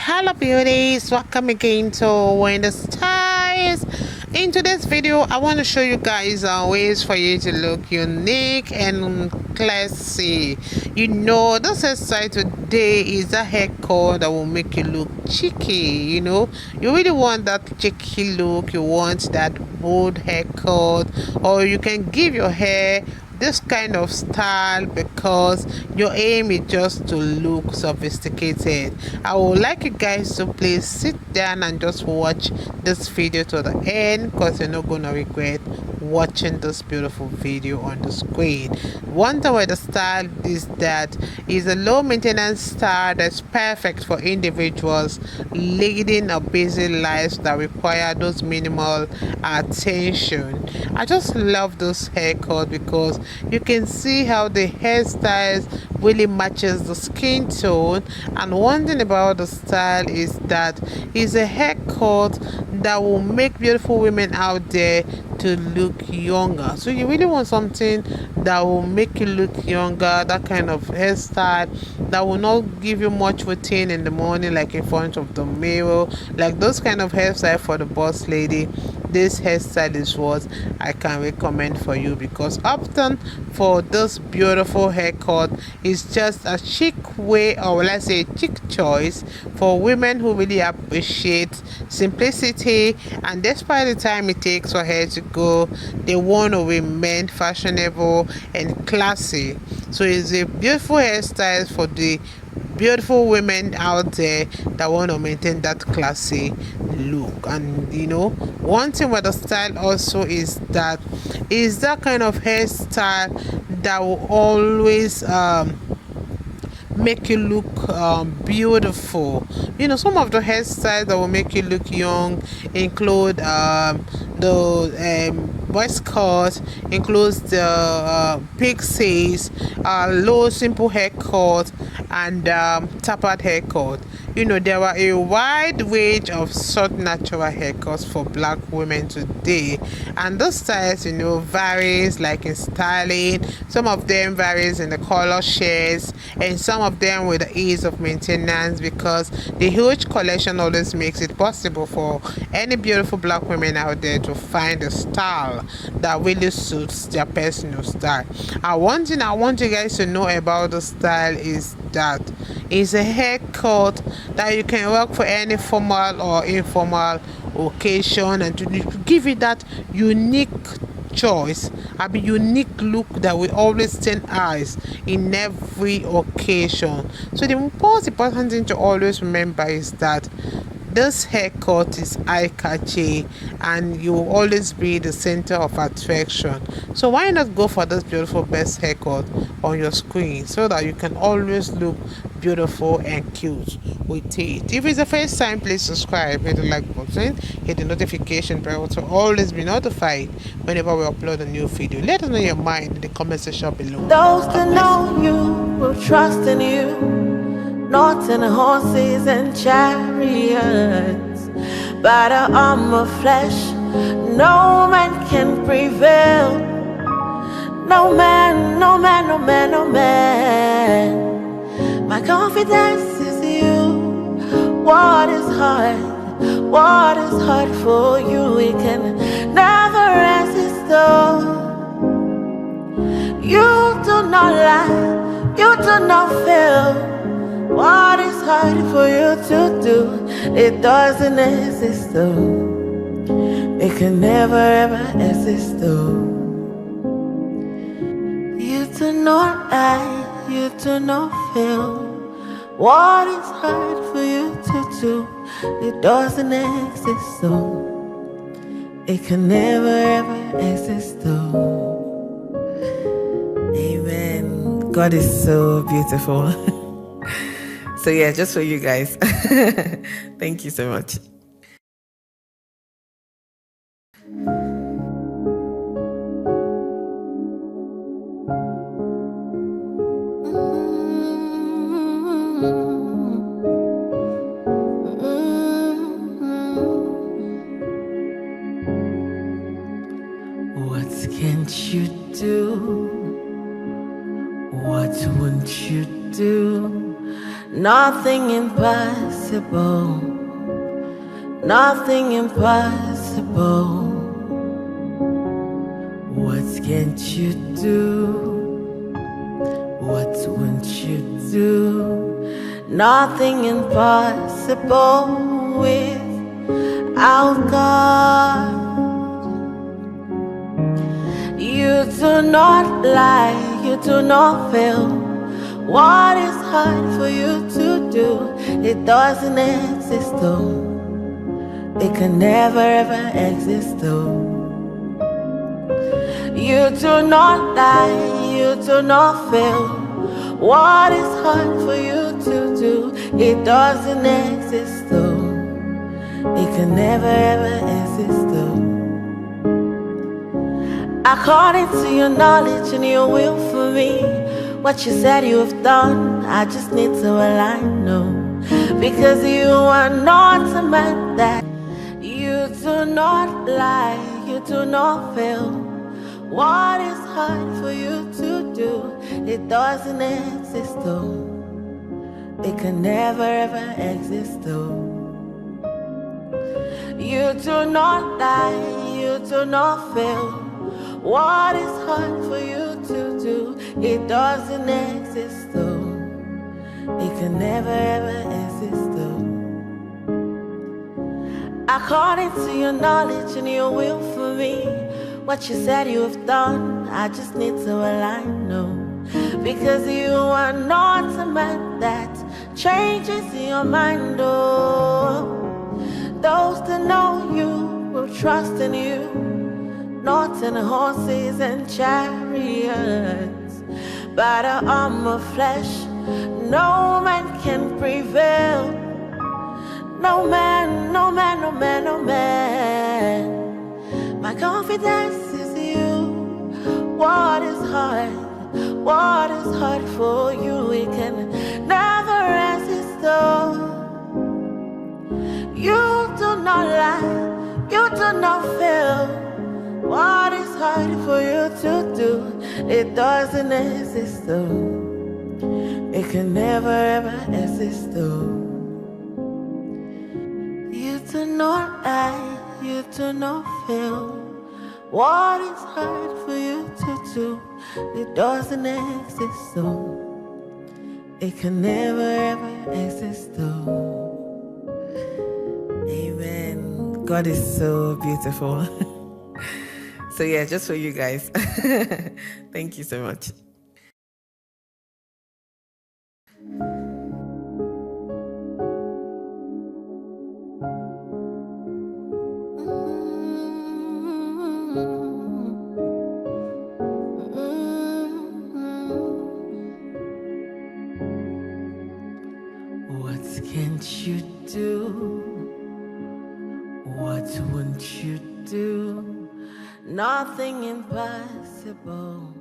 Hello beauties, welcome again to Women Hairstyles. In today's video I want to show you guys ways for you to look unique and classy. You know, this hairstyle today is a haircut that will make you look cheeky. You know, you really want that cheeky look, you want that bold haircut, or you can give your hair this kind of style because your aim is just to look sophisticated. I would like you guys to please sit down and just watch this video to the end because you're not gonna regret watching this beautiful video on the screen. One thing with the style is that it's a low maintenance style that's perfect for individuals leading a busy life that require those minimal attention. I just love this haircut because you can see how the hairstyles really matches the skin tone, and one thing about the style is that it's a haircut that will make beautiful women out there to look younger. So you really want something that will make you look younger, that kind of hairstyle that will not give you much routine in the morning, like in front of the mirror, like those kind of hairstyle for the boss lady. This hairstyle is what I can recommend for you because often for this beautiful haircut is just a chic way, or let's say chic choice for women who really appreciate simplicity, and despite the time it takes for hair to go, they want to remain fashionable and classy. So it's a beautiful hairstyle for the beautiful women out there that want to maintain that classy look. And you know, one thing with the style also is that kind of hairstyle that will always make you look beautiful. You know, some of the hairstyles that will make you look young include the voice cut, includes the Pixies, low simple haircut, and tapered haircut. You know, there are a wide range of short natural haircuts for black women today, and those styles, you know, varies like in styling. Some of them varies in the color shades, and some of them with the ease of maintenance, because the huge collection always makes it possible for any beautiful black women out there to find a style that really suits their personal style. And one thing I want you guys to know about the style is that it's a haircut that you can rock for any formal or informal occasion, and to give it that unique choice, a unique look that will always turn eyes in every occasion. So the most important thing to always remember is that this haircut is eye-catchy and you will always be the center of attraction. So why not go for this beautiful best haircut on your screen so that you can always look beautiful and cute with it. If it's the first time, please subscribe, hit the like button, hit the notification bell to always be notified whenever we upload a new video. Let us know your mind in the comment section below. Those that know you will trust in you, not in horses and chariots, by the arm of flesh no man can prevail. No man, no man, no man, no man. My confidence is you. What is hard for you, we can never resist though. You do not lie, you do not fail. What is hard for you to do, it doesn't exist though. It can never ever exist though. You do not lie, you do not fail. What is hard for you to do, it doesn't exist though. It can never ever exist though. Amen. God is so beautiful. So yeah, just for you guys. Thank you so much. What can't you do? What won't you do? Nothing impossible. Nothing impossible. What can't you do? What won't you do? Nothing impossible without God. You do not lie, you do not fail. What is hard for you to do? It doesn't exist though. It can never ever exist though. You do not lie, you do not fail. What is hard for you to do? It doesn't exist though. It can never ever exist though. According to your knowledge and your will for me, what you said you have done, I just need to align, no. Because you are not a man that you do not lie, you do not fail. What is hard for you to do? It doesn't exist though. It can never ever exist though. You do not lie, you do not fail. What is hard for you to do? It doesn't exist though. It can never ever exist though. According to your knowledge and your will for me, what you said you have done, I just need to align, no. Because you are not a man that changes your mind, oh. Those that know you will trust in you, not in horses and chariots. By the arm of flesh, no man can prevail. No man, no man, no man, no man. My confidence is you. What is hard? What is hard for you? We can never resist though. You do not lie, you do not fail. What is hard for you to do? It doesn't exist though. It can never ever exist though. You do not lie, you do not fail. What is hard for you to do? It doesn't exist though. It can never ever exist though. Amen. God is so beautiful. So yeah, just for you guys. Thank you so much. What can't you do? What won't you do? Nothing impossible.